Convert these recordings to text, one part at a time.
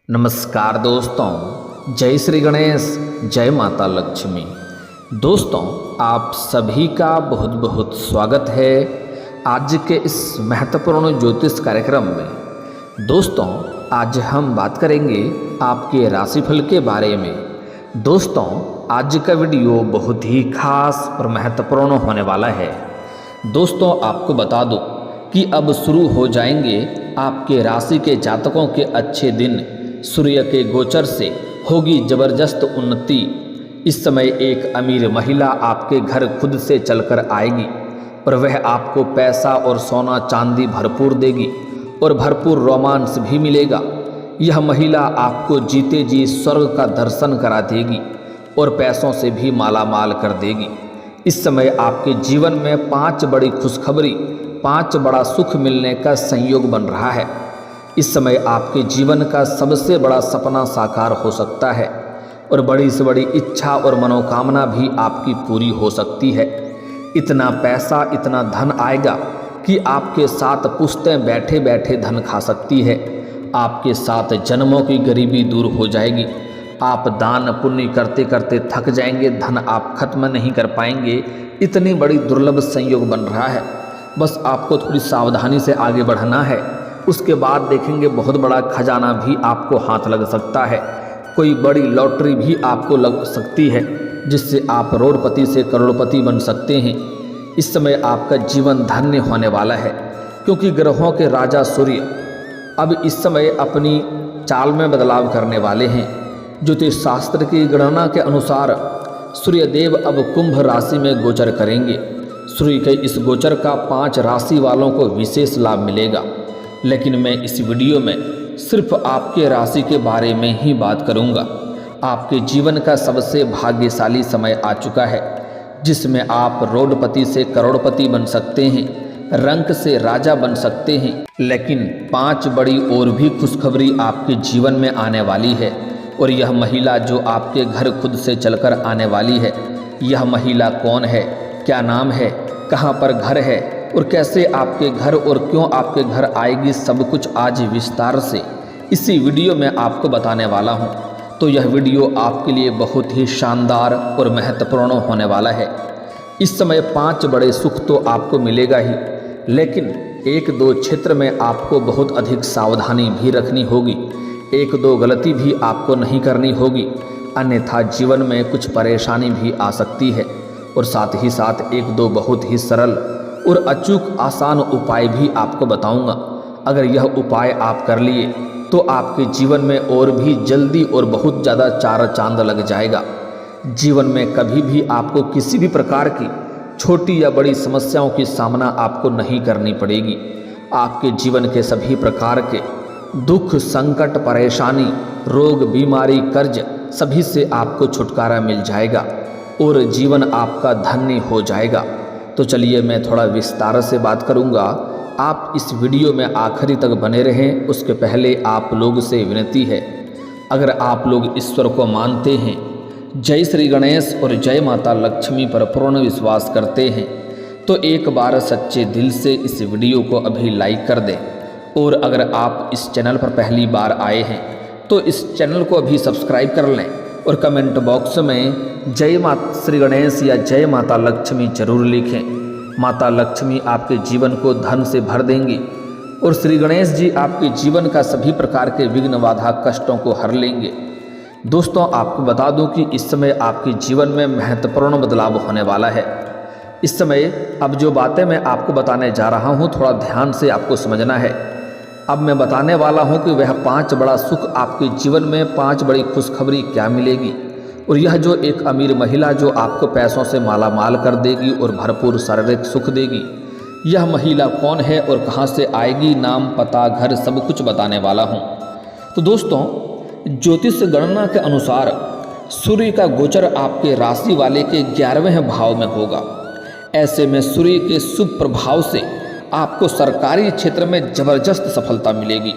नमस्कार दोस्तों, जय श्री गणेश, जय माता लक्ष्मी। दोस्तों, आप सभी का बहुत बहुत स्वागत है आज के इस महत्वपूर्ण ज्योतिष कार्यक्रम में। दोस्तों, आज हम बात करेंगे आपके राशिफल के बारे में। दोस्तों, आज का वीडियो बहुत ही खास और महत्वपूर्ण होने वाला है। दोस्तों, आपको बता दूं कि अब शुरू हो जाएंगे आपके राशि के जातकों के अच्छे दिन। सूर्य के गोचर से होगी जबरदस्त उन्नति। इस समय एक अमीर महिला आपके घर खुद से चलकर आएगी और वह आपको पैसा और सोना चांदी भरपूर देगी और भरपूर रोमांस भी मिलेगा। यह महिला आपको जीते जी स्वर्ग का दर्शन करा देगी और पैसों से भी मालामाल कर देगी। इस समय आपके जीवन में 5 बड़ी खुशखबरी, 5 बड़ा सुख मिलने का संयोग बन रहा है। इस समय आपके जीवन का सबसे बड़ा सपना साकार हो सकता है और बड़ी से बड़ी इच्छा और मनोकामना भी आपकी पूरी हो सकती है। इतना पैसा, इतना धन आएगा कि आपके 7 पुश्तें बैठे बैठे धन खा सकती है। आपके 7 जन्मों की गरीबी दूर हो जाएगी। आप दान पुण्य करते करते थक जाएंगे, धन आप खत्म नहीं कर पाएंगे। इतनी बड़ी दुर्लभ संयोग बन रहा है। बस आपको थोड़ी सावधानी से आगे बढ़ना है। उसके बाद देखेंगे बहुत बड़ा खजाना भी आपको हाथ लग सकता है। कोई बड़ी लॉटरी भी आपको लग सकती है जिससे आप करोड़पति से करोड़पति बन सकते हैं। इस समय आपका जीवन धन्य होने वाला है क्योंकि ग्रहों के राजा सूर्य अब इस समय अपनी चाल में बदलाव करने वाले हैं। ज्योतिष शास्त्र की गणना के अनुसार सूर्यदेव अब कुंभ राशि में गोचर करेंगे। सूर्य के इस गोचर का 5 राशि वालों को विशेष लाभ मिलेगा, लेकिन मैं इस वीडियो में सिर्फ आपके राशि के बारे में ही बात करूंगा। आपके जीवन का सबसे भाग्यशाली समय आ चुका है जिसमें आप करोड़पति से करोड़पति बन सकते हैं, रंक से राजा बन सकते हैं। लेकिन 5 बड़ी और भी खुशखबरी आपके जीवन में आने वाली है और यह महिला जो आपके घर खुद से चलकर आने वाली है, यह महिला कौन है, क्या नाम है, कहाँ पर घर है और कैसे आपके घर और क्यों आपके घर आएगी, सब कुछ आज विस्तार से इसी वीडियो में आपको बताने वाला हूं। तो यह वीडियो आपके लिए बहुत ही शानदार और महत्वपूर्ण होने वाला है। इस समय 5 बड़े सुख तो आपको मिलेगा ही, लेकिन 1-2 क्षेत्र में आपको बहुत अधिक सावधानी भी रखनी होगी। 1-2 गलती भी आपको नहीं करनी होगी, अन्यथा जीवन में कुछ परेशानी भी आ सकती है। और साथ ही साथ 1-2 बहुत ही सरल और अचूक आसान उपाय भी आपको बताऊंगा। अगर यह उपाय आप कर लिए तो आपके जीवन में और भी जल्दी और बहुत ज़्यादा चार चांद लग जाएगा। जीवन में कभी भी आपको किसी भी प्रकार की छोटी या बड़ी समस्याओं की सामना आपको नहीं करनी पड़ेगी। आपके जीवन के सभी प्रकार के दुख, संकट, परेशानी, रोग, बीमारी, कर्ज सभी से आपको छुटकारा मिल जाएगा और जीवन आपका धन्य हो जाएगा। तो चलिए मैं थोड़ा विस्तार से बात करूंगा। आप इस वीडियो में आखिरी तक बने रहें। उसके पहले आप लोग से विनती है, अगर आप लोग ईश्वर को मानते हैं, जय श्री गणेश और जय माता लक्ष्मी पर पूर्ण विश्वास करते हैं, तो एक बार सच्चे दिल से इस वीडियो को अभी लाइक कर दें। और अगर आप इस चैनल पर पहली बार आए हैं तो इस चैनल को अभी सब्सक्राइब कर लें और कमेंट बॉक्स में जय माता श्री गणेश या जय माता लक्ष्मी जरूर लिखें। माता लक्ष्मी आपके जीवन को धन से भर देंगी और श्री गणेश जी आपके जीवन का सभी प्रकार के विघ्न, बाधा, कष्टों को हर लेंगे। दोस्तों, आपको बता दूं कि इस समय आपके जीवन में महत्वपूर्ण बदलाव होने वाला है। इस समय अब जो बातें मैं आपको बताने जा रहा हूं, थोड़ा ध्यान से आपको समझना है। अब मैं बताने वाला हूं कि वह 5 बड़ा सुख आपके जीवन में, 5 बड़ी खुशखबरी क्या मिलेगी। और यह जो एक अमीर महिला जो आपको पैसों से मालामाल कर देगी और भरपूर शारीरिक सुख देगी, यह महिला कौन है और कहां से आएगी, नाम, पता, घर सब कुछ बताने वाला हूं। तो दोस्तों, ज्योतिष गणना के अनुसार सूर्य का गोचर आपके राशि वाले के 11वें भाव में होगा। ऐसे में सूर्य के शुभ प्रभाव से आपको सरकारी क्षेत्र में जबरदस्त सफलता मिलेगी।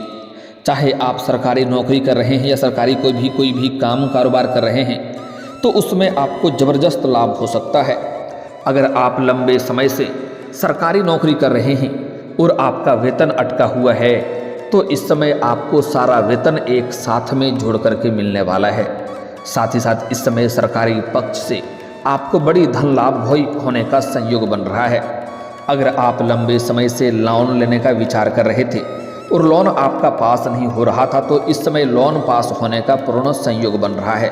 चाहे आप सरकारी नौकरी कर रहे हैं या सरकारी कोई भी काम कारोबार कर रहे हैं, तो उसमें आपको जबरदस्त लाभ हो सकता है। अगर आप लंबे समय से सरकारी नौकरी कर रहे हैं और आपका वेतन अटका हुआ है, तो इस समय आपको सारा वेतन एक साथ में जोड़ करके मिलने वाला है। साथ ही साथ इस समय सरकारी पक्ष से आपको बड़ी धन लाभ होने का संयोग बन रहा है। अगर आप लंबे समय से लोन लेने का विचार कर रहे थे और लोन आपका पास नहीं हो रहा था, तो इस समय लोन पास होने का पूर्ण संयोग बन रहा है।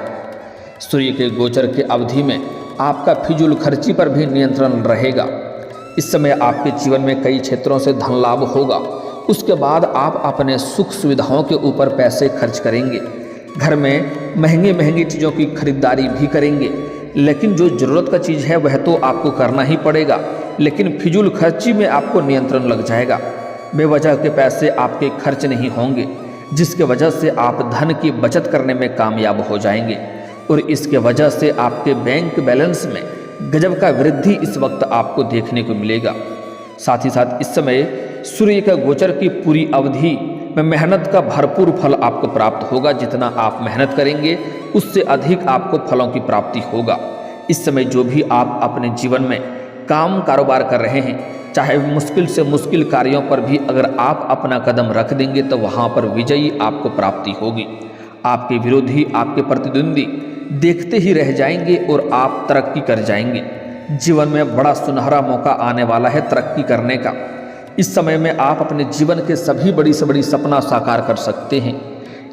सूर्य के गोचर के अवधि में आपका फिजूल खर्ची पर भी नियंत्रण रहेगा। इस समय आपके जीवन में कई क्षेत्रों से धन लाभ होगा। उसके बाद आप अपने सुख सुविधाओं के ऊपर पैसे खर्च करेंगे। घर में महंगी चीज़ों की खरीदारी भी करेंगे, लेकिन जो ज़रूरत का चीज़ है वह तो आपको करना ही पड़ेगा, लेकिन फिजूल खर्ची में आपको नियंत्रण लग जाएगा। बेवजह के पैसे आपके खर्च नहीं होंगे, जिसके वजह से आप धन की बचत करने में कामयाब हो जाएंगे और इसके वजह से आपके बैंक बैलेंस में गजब का वृद्धि इस वक्त आपको देखने को मिलेगा। साथ ही साथ इस समय सूर्य का गोचर की पूरी अवधि में मेहनत का भरपूर फल आपको प्राप्त होगा। जितना आप मेहनत करेंगे उससे अधिक आपको फलों की प्राप्ति होगा। इस समय जो भी आप अपने जीवन में काम कारोबार कर रहे हैं, चाहे मुश्किल से मुश्किल कार्यों पर भी अगर आप अपना कदम रख देंगे तो वहाँ पर विजयी आपको प्राप्ति होगी। आपके विरोधी, आपके प्रतिद्वंदी देखते ही रह जाएंगे और आप तरक्की कर जाएंगे। जीवन में बड़ा सुनहरा मौका आने वाला है तरक्की करने का। इस समय में आप अपने जीवन के सभी बड़ी से बड़ी सपना साकार कर सकते हैं।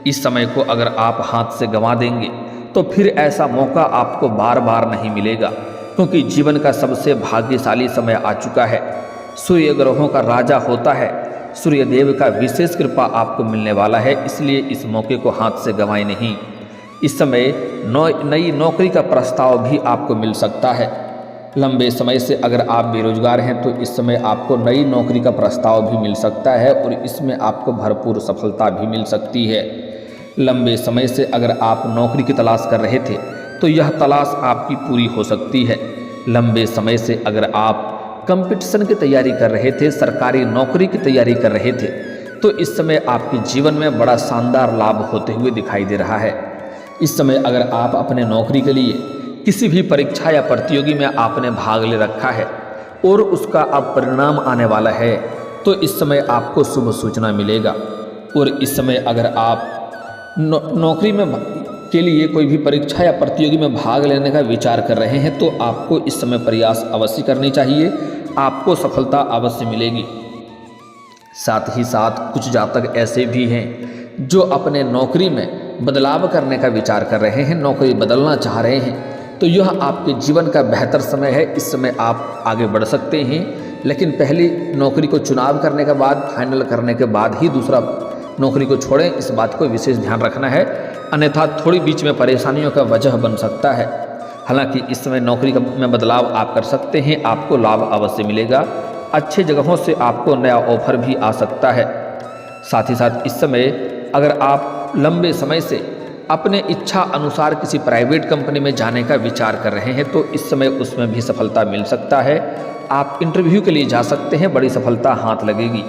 इस समय को अगर आप हाथ से गंवा देंगे तो फिर ऐसा मौका आपको बार बार नहीं मिलेगा, क्योंकि जीवन का सबसे भाग्यशाली समय आ चुका है। सूर्य ग्रहों का राजा होता है। सूर्य देव का विशेष कृपा आपको मिलने वाला है, इसलिए इस मौके को हाथ से गंवाएं नहीं। इस समय नई नौकरी का प्रस्ताव भी आपको मिल सकता है। लंबे समय से अगर आप बेरोजगार हैं तो इस समय आपको नई नौकरी का प्रस्ताव भी मिल सकता है और इसमें आपको भरपूर सफलता भी मिल सकती है। लंबे समय से अगर आप नौकरी की तलाश कर रहे थे तो यह तलाश आपकी पूरी हो सकती है। लंबे समय से अगर आप कंपटीशन की तैयारी कर रहे थे, सरकारी नौकरी की तैयारी कर रहे थे, तो इस समय आपके जीवन में बड़ा शानदार लाभ होते हुए दिखाई दे रहा है। इस समय अगर आप अपने नौकरी के लिए किसी भी परीक्षा या प्रतियोगी में आपने भाग ले रखा है और उसका अब परिणाम आने वाला है, तो इस समय आपको शुभ सूचना मिलेगा। और इस समय अगर आप नौकरी में के लिए कोई भी परीक्षा या प्रतियोगी में भाग लेने का विचार कर रहे हैं तो आपको इस समय प्रयास अवश्य करनी चाहिए, आपको सफलता अवश्य मिलेगी। साथ ही साथ कुछ जातक ऐसे भी हैं जो अपने नौकरी में बदलाव करने का विचार कर रहे हैं, नौकरी बदलना चाह रहे हैं, तो यह आपके जीवन का बेहतर समय है। इस समय आप आगे बढ़ सकते हैं, लेकिन पहली नौकरी को चुनाव करने के बाद, फाइनल करने के बाद ही दूसरा नौकरी को छोड़ें। इस बात को विशेष ध्यान रखना है, अन्यथा थोड़ी बीच में परेशानियों का वजह बन सकता है। हालांकि इस समय नौकरी में बदलाव आप कर सकते हैं, आपको लाभ अवश्य मिलेगा। अच्छे जगहों से आपको नया ऑफर भी आ सकता है। साथ ही साथ इस समय अगर आप लंबे समय से अपने इच्छा अनुसार किसी प्राइवेट कंपनी में जाने का विचार कर रहे हैं तो इस समय उसमें भी सफलता मिल सकता है। आप इंटरव्यू के लिए जा सकते हैं, बड़ी सफलता हाथ लगेगी।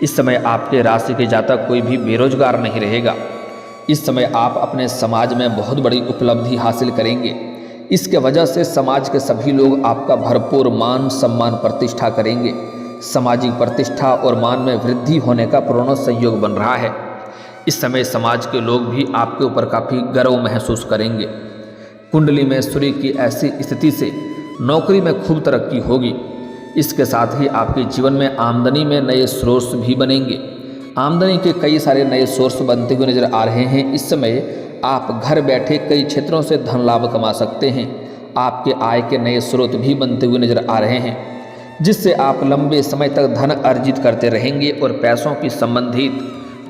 इस समय आपके राशि के जातक कोई भी बेरोजगार नहीं रहेगा। इस समय आप अपने समाज में बहुत बड़ी उपलब्धि हासिल करेंगे। इसके वजह से समाज के सभी लोग आपका भरपूर मान सम्मान प्रतिष्ठा करेंगे। सामाजिक प्रतिष्ठा और मान में वृद्धि होने का पूर्ण संयोग बन रहा है। इस समय समाज के लोग भी आपके ऊपर काफ़ी गर्व महसूस करेंगे। कुंडली में सूर्य की ऐसी स्थिति से नौकरी में खूब तरक्की होगी। इसके साथ ही आपके जीवन में आमदनी में नए सोर्स भी बनेंगे। आमदनी के कई सारे नए सोर्स बनते हुए नजर आ रहे हैं। इस समय आप घर बैठे कई क्षेत्रों से धन लाभ कमा सकते हैं। आपके आय के नए स्रोत भी बनते हुए नजर आ रहे हैं, जिससे आप लंबे समय तक धन अर्जित करते रहेंगे और पैसों की संबंधित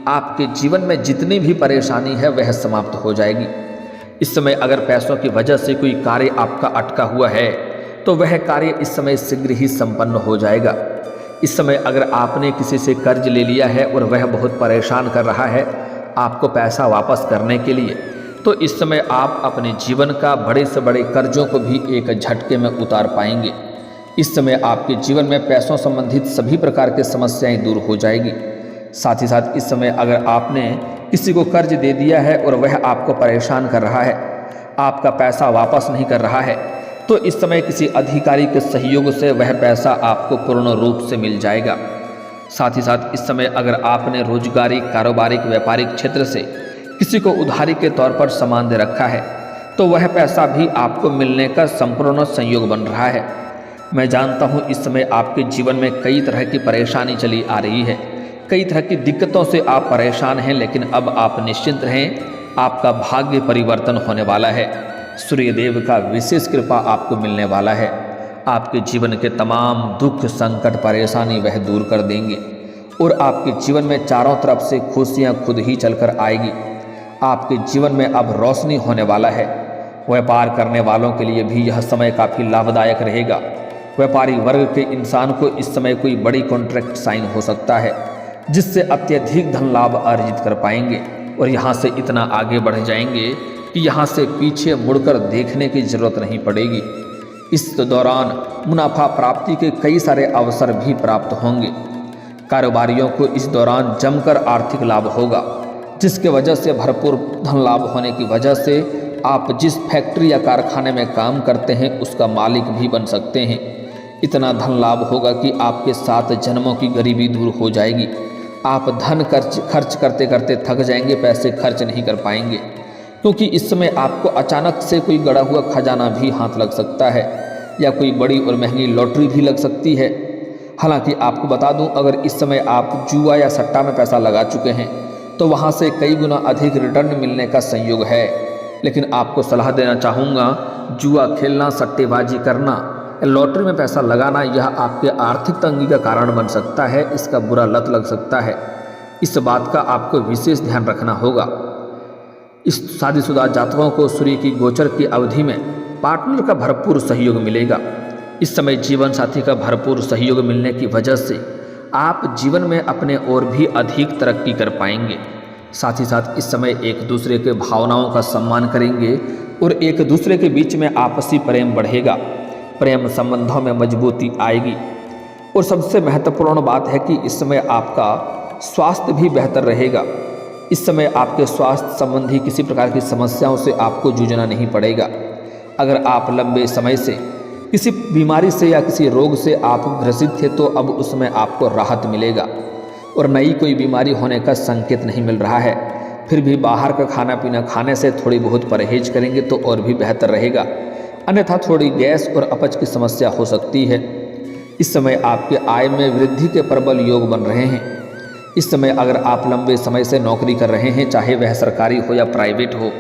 आपके जीवन में जितनी भी परेशानी है वह समाप्त हो जाएगी। इस समय अगर पैसों की वजह से कोई कार्य आपका अटका हुआ है तो वह कार्य इस समय शीघ्र ही संपन्न हो जाएगा। इस समय अगर आपने किसी से कर्ज ले लिया है और वह बहुत परेशान कर रहा है आपको पैसा वापस करने के लिए, तो इस समय आप अपने जीवन का बड़े से बड़े कर्जों को भी एक झटके में उतार पाएंगे। इस समय आपके जीवन में पैसों संबंधित सभी प्रकार की समस्याएं दूर हो जाएगी। साथ ही साथ इस समय अगर आपने किसी को कर्ज दे दिया है और वह आपको परेशान कर रहा है, आपका पैसा वापस नहीं कर रहा है, तो इस समय किसी अधिकारी के सहयोग से वह पैसा आपको पूर्ण रूप से मिल जाएगा। साथ ही साथ इस समय अगर आपने रोजगारी, कारोबारिक, व्यापारिक क्षेत्र से किसी को उधारी के तौर पर सामान दे रखा है तो वह पैसा भी आपको मिलने का संपूर्ण संयोग बन रहा है। मैं जानता हूँ इस समय आपके जीवन में कई तरह की परेशानी चली आ रही है, कई तरह की दिक्कतों से आप परेशान हैं, लेकिन अब आप निश्चिंत रहें, आपका भाग्य परिवर्तन होने वाला है। सूर्य देव का विशेष कृपा आपको मिलने वाला है। आपके जीवन के तमाम दुख, संकट, परेशानी वह दूर कर देंगे और आपके जीवन में चारों तरफ से खुशियाँ खुद ही चलकर आएगी। आपके जीवन में अब रोशनी होने वाला है। व्यापार करने वालों के लिए भी यह समय काफ़ी लाभदायक रहेगा। व्यापारी वर्ग के इंसान को इस समय कोई बड़ी कॉन्ट्रैक्ट साइन हो सकता है जिससे अत्यधिक धन लाभ अर्जित कर पाएंगे और यहाँ से इतना आगे बढ़ जाएंगे कि यहाँ से पीछे मुड़कर देखने की जरूरत नहीं पड़ेगी। इस दौरान मुनाफा प्राप्ति के कई सारे अवसर भी प्राप्त होंगे। कारोबारियों को इस दौरान जमकर आर्थिक लाभ होगा, जिसके वजह से भरपूर धन लाभ होने की वजह से आप जिस फैक्ट्री या कारखाने में काम करते हैं उसका मालिक भी बन सकते हैं। इतना धन लाभ होगा कि आपके 7 जन्मों की गरीबी दूर हो जाएगी। आप धन खर्च करते करते थक जाएंगे, पैसे खर्च नहीं कर पाएंगे, क्योंकि इस समय आपको अचानक से कोई गड़ा हुआ खजाना भी हाथ लग सकता है या कोई बड़ी और महंगी लॉटरी भी लग सकती है। हालांकि आपको बता दूं, अगर इस समय आप जुआ या सट्टा में पैसा लगा चुके हैं तो वहां से कई गुना अधिक रिटर्न मिलने का संयोग है। लेकिन आपको सलाह देना चाहूँगा, जुआ खेलना, सट्टेबाजी करना, लॉटरी में पैसा लगाना यह आपके आर्थिक तंगी का कारण बन सकता है। इसका बुरा लत लग सकता है। इस बात का आपको विशेष ध्यान रखना होगा। इस शादीशुदा जातकों को सूर्य की गोचर की अवधि में पार्टनर का भरपूर सहयोग मिलेगा। इस समय जीवन साथी का भरपूर सहयोग मिलने की वजह से आप जीवन में अपने और भी अधिक तरक्की कर पाएंगे। साथ ही साथ इस समय एक दूसरे के भावनाओं का सम्मान करेंगे और एक दूसरे के बीच में आपसी प्रेम बढ़ेगा। प्रेम संबंधों में मजबूती आएगी और सबसे महत्वपूर्ण बात है कि इस समय आपका स्वास्थ्य भी बेहतर रहेगा। इस समय आपके स्वास्थ्य संबंधी किसी प्रकार की समस्याओं से आपको जूझना नहीं पड़ेगा। अगर आप लंबे समय से किसी बीमारी से या किसी रोग से आप ग्रसित थे तो अब उसमें आपको राहत मिलेगा और नई कोई बीमारी होने का संकेत नहीं मिल रहा है। फिर भी बाहर का खाना पीना खाने से थोड़ी बहुत परहेज करेंगे तो और भी बेहतर रहेगा, अन्यथा थोड़ी गैस और अपच की समस्या हो सकती है। इस समय आपके आय में वृद्धि के प्रबल योग बन रहे हैं। इस समय अगर आप लंबे समय से नौकरी कर रहे हैं, चाहे वह सरकारी हो या प्राइवेट हो,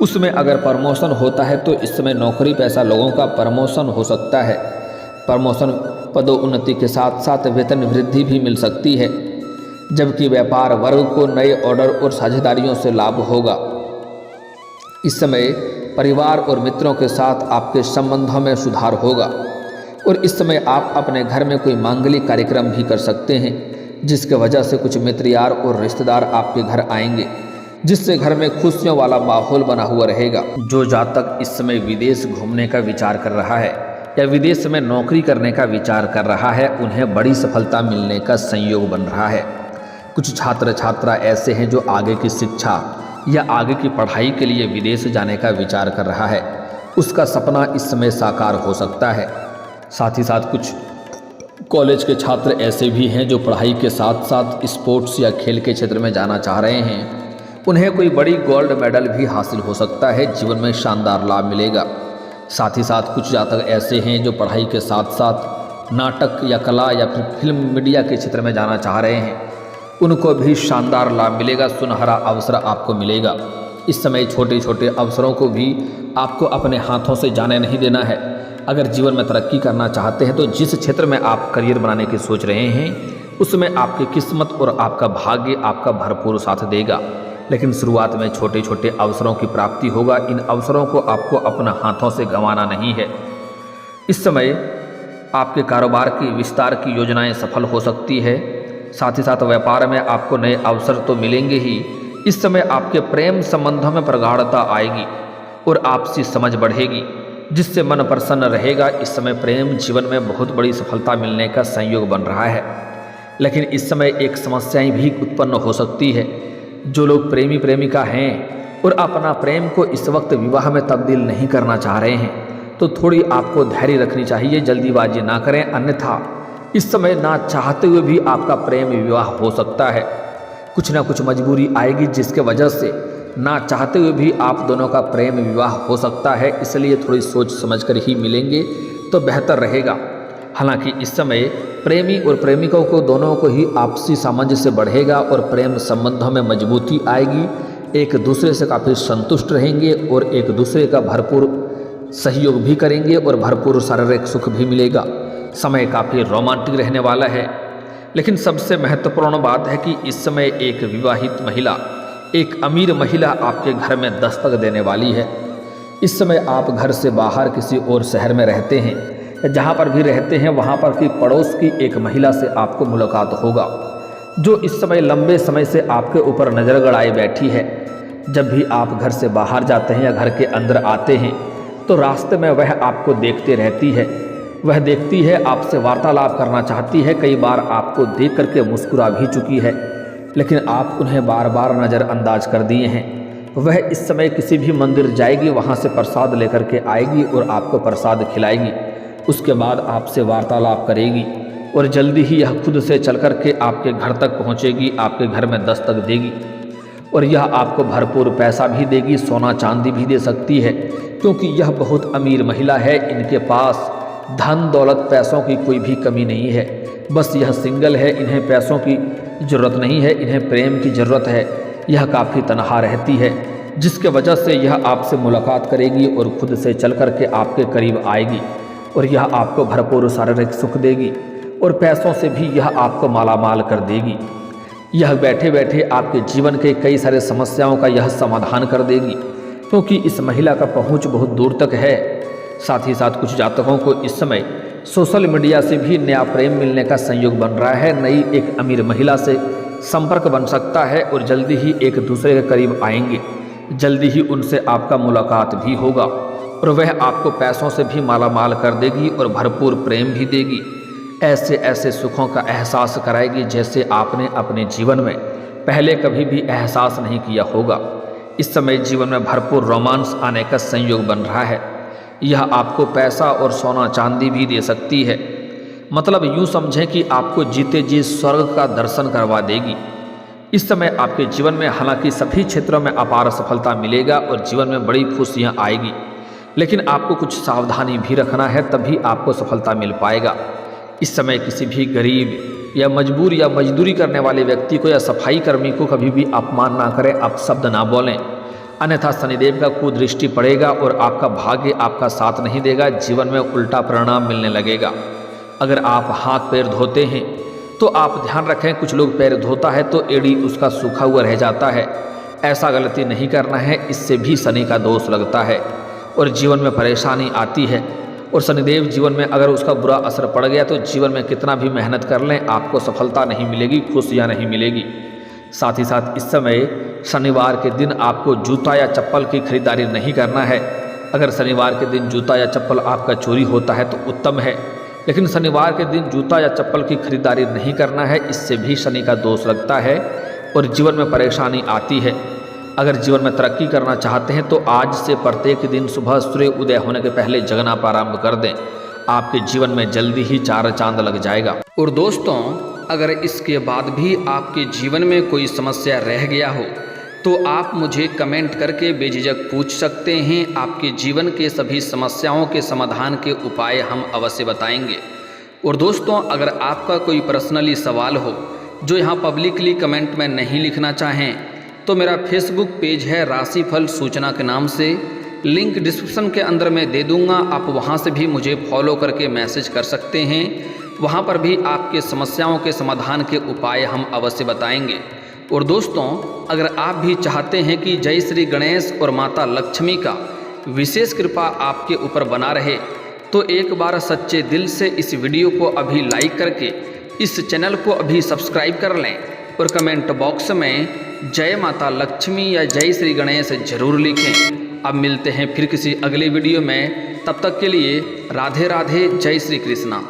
उसमें अगर प्रमोशन होता है तो इस समय नौकरी पेशा लोगों का प्रमोशन हो सकता है। प्रमोशन, पदोन्नति के साथ साथ वेतन वृद्धि भी मिल सकती है, जबकि व्यापार वर्ग को नए ऑर्डर और साझेदारियों से लाभ होगा। इस समय परिवार और मित्रों के साथ आपके संबंधों में सुधार होगा और इस समय आप अपने घर में कोई मांगलिक कार्यक्रम भी कर सकते हैं, जिसके वजह से कुछ मित्र यार और रिश्तेदार आपके घर आएंगे, जिससे घर में खुशियों वाला माहौल बना हुआ रहेगा। जो जातक इस समय विदेश घूमने का विचार कर रहा है या विदेश में नौकरी करने का विचार कर रहा है, उन्हें बड़ी सफलता मिलने का संयोग बन रहा है। कुछ छात्र छात्रा ऐसे हैं जो आगे की शिक्षा या आगे की पढ़ाई के लिए विदेश जाने का विचार कर रहा है, उसका सपना इस समय साकार हो सकता है। साथ ही साथ कुछ कॉलेज के छात्र ऐसे भी हैं जो पढ़ाई के साथ साथ स्पोर्ट्स या खेल के क्षेत्र में जाना चाह रहे हैं, उन्हें कोई बड़ी गोल्ड मेडल भी हासिल हो सकता है, जीवन में शानदार लाभ मिलेगा। साथ ही साथ कुछ जातक ऐसे हैं जो पढ़ाई के साथ साथ नाटक या कला या फिर फिल्म मीडिया के क्षेत्र में जाना चाह रहे हैं, उनको भी शानदार लाभ मिलेगा, सुनहरा अवसर आपको मिलेगा। इस समय छोटे छोटे अवसरों को भी आपको अपने हाथों से जाने नहीं देना है। अगर जीवन में तरक्की करना चाहते हैं तो जिस क्षेत्र में आप करियर बनाने की सोच रहे हैं उसमें आपकी किस्मत और आपका भाग्य आपका भरपूर साथ देगा, लेकिन शुरुआत में छोटे छोटे अवसरों की प्राप्ति होगा। इन अवसरों को आपको अपने हाथों से गंवाना नहीं है। इस समय आपके कारोबार की विस्तार की योजनाएं सफल हो सकती है। साथ ही साथ व्यापार में आपको नए अवसर तो मिलेंगे ही, इस समय आपके प्रेम संबंधों में प्रगाढ़ता आएगी और आपसी समझ बढ़ेगी, जिससे मन प्रसन्न रहेगा। इस समय प्रेम जीवन में बहुत बड़ी सफलता मिलने का संयोग बन रहा है, लेकिन इस समय एक समस्याएं भी उत्पन्न हो सकती है। जो लोग प्रेमी प्रेमिका हैं और अपना प्रेम को इस वक्त विवाह में तब्दील नहीं करना चाह रहे हैं तो थोड़ी आपको धैर्य रखनी चाहिए, जल्दीबाजी ना करें, अन्यथा इस समय ना चाहते हुए भी आपका प्रेम विवाह हो सकता है। कुछ ना कुछ मजबूरी आएगी जिसके वजह से ना चाहते हुए भी आप दोनों का प्रेम विवाह हो सकता है, इसलिए थोड़ी सोच समझकर ही मिलेंगे तो बेहतर रहेगा। हालांकि इस समय प्रेमी और प्रेमिकों को दोनों को ही आपसी सामंजस्य बढ़ेगा और प्रेम संबंधों में मजबूती आएगी। एक दूसरे से काफ़ी संतुष्ट रहेंगे और एक दूसरे का भरपूर सहयोग भी करेंगे और भरपूर शारीरिक सुख भी मिलेगा। समय काफ़ी रोमांटिक रहने वाला है। लेकिन सबसे महत्वपूर्ण बात है कि इस समय एक विवाहित महिला, एक अमीर महिला आपके घर में दस्तक देने वाली है। इस समय आप घर से बाहर किसी और शहर में रहते हैं, जहाँ पर भी रहते हैं वहाँ पर की पड़ोस की एक महिला से आपको मुलाकात होगा, जो इस समय लंबे समय से आपके ऊपर नज़र गड़ाए बैठी है। जब भी आप घर से बाहर जाते हैं या घर के अंदर आते हैं तो रास्ते में वह आपको देखते रहती है। वह देखती है, आपसे वार्तालाप करना चाहती है, कई बार आपको देख करके मुस्कुरा भी चुकी है, लेकिन आप उन्हें बार बार नज़रअंदाज कर दिए हैं। वह इस समय किसी भी मंदिर जाएगी, वहाँ से प्रसाद लेकर के आएगी और आपको प्रसाद खिलाएगी। उसके बाद आपसे वार्तालाप करेगी और जल्दी ही यह खुद से चल कर के आपके घर तक पहुँचेगी, आपके घर में दस्तक देगी और यह आपको भरपूर पैसा भी देगी, सोना चांदी भी दे सकती है, क्योंकि यह बहुत अमीर महिला है। इनके पास धन दौलत पैसों की कोई भी कमी नहीं है। बस यह सिंगल है, इन्हें पैसों की ज़रूरत नहीं है, इन्हें प्रेम की ज़रूरत है। यह काफ़ी तनहा रहती है, जिसके वजह से यह आपसे मुलाकात करेगी और खुद से चल कर के आपके करीब आएगी और यह आपको भरपूर शारीरिक सुख देगी और पैसों से भी यह आपको मालामाल कर देगी। यह बैठे बैठे आपके जीवन के कई सारे समस्याओं का यह समाधान कर देगी, क्योंकि इस महिला का पहुँच बहुत दूर तक है। साथ ही साथ कुछ जातकों को इस समय सोशल मीडिया से भी नया प्रेम मिलने का संयोग बन रहा है। नई एक अमीर महिला से संपर्क बन सकता है और जल्दी ही एक दूसरे के करीब आएंगे। जल्दी ही उनसे आपका मुलाकात भी होगा और वह आपको पैसों से भी मालामाल कर देगी और भरपूर प्रेम भी देगी। ऐसे ऐसे सुखों का एहसास कराएगी जैसे आपने अपने जीवन में पहले कभी भी एहसास नहीं किया होगा। इस समय जीवन में भरपूर रोमांस आने का संयोग बन रहा है। यह आपको पैसा और सोना चांदी भी दे सकती है। मतलब यूँ समझें कि आपको जीते जी स्वर्ग का दर्शन करवा देगी। इस समय आपके जीवन में हालांकि सभी क्षेत्रों में अपार सफलता मिलेगा और जीवन में बड़ी खुशियाँ आएगी, लेकिन आपको कुछ सावधानी भी रखना है, तभी आपको सफलता मिल पाएगा। इस समय किसी भी गरीब या मजबूर या मजदूरी करने वाले व्यक्ति को या सफाई कर्मी को कभी भी अपमान ना करें, अपशब्द ना बोलें, अन्यथा शनिदेव का कुदृष्टि पड़ेगा और आपका भाग्य आपका साथ नहीं देगा। जीवन में उल्टा परिणाम मिलने लगेगा। अगर आप हाथ पैर धोते हैं तो आप ध्यान रखें, कुछ लोग पैर धोता है तो एड़ी उसका सूखा हुआ रह जाता है। ऐसा गलती नहीं करना है, इससे भी शनि का दोष लगता है और जीवन में परेशानी आती है। और शनिदेव जीवन में अगर उसका बुरा असर पड़ गया तो जीवन में कितना भी मेहनत कर लें आपको सफलता नहीं मिलेगी, खुशियाँ नहीं मिलेगी। साथ ही साथ इस समय शनिवार के दिन आपको जूता या चप्पल की खरीदारी नहीं करना है। अगर शनिवार के दिन जूता या चप्पल आपका चोरी होता है तो उत्तम है, लेकिन शनिवार के दिन जूता या चप्पल की खरीदारी नहीं करना है, इससे भी शनि का दोष लगता है और जीवन में परेशानी आती है। अगर जीवन में तरक्की करना चाहते हैं तो आज से प्रत्येक दिन सुबह सूर्य उदय होने के पहले जगना प्रारंभ कर दें, आपके जीवन में जल्दी ही चार चांद लग जाएगा। और दोस्तों, अगर इसके बाद भी आपके जीवन में कोई समस्या रह गया हो तो आप मुझे कमेंट करके बेझिझक पूछ सकते हैं। आपके जीवन के सभी समस्याओं के समाधान के उपाय हम अवश्य बताएंगे। और दोस्तों, अगर आपका कोई पर्सनली सवाल हो जो यहाँ पब्लिकली कमेंट में नहीं लिखना चाहें तो मेरा फेसबुक पेज है राशिफल सूचना के नाम से, लिंक डिस्क्रिप्शन के अंदर मैं दे दूँगा। आप वहाँ से भी मुझे फॉलो करके मैसेज कर सकते हैं। वहाँ पर भी आपके समस्याओं के समाधान के उपाय हम अवश्य बताएंगे। और दोस्तों, अगर आप भी चाहते हैं कि जय श्री गणेश और माता लक्ष्मी का विशेष कृपा आपके ऊपर बना रहे तो एक बार सच्चे दिल से इस वीडियो को अभी लाइक करके इस चैनल को अभी सब्सक्राइब कर लें और कमेंट बॉक्स में जय माता लक्ष्मी या जय श्री गणेश जरूर लिखें। अब मिलते हैं फिर किसी अगले वीडियो में, तब तक के लिए राधे राधे, जय श्री कृष्णा।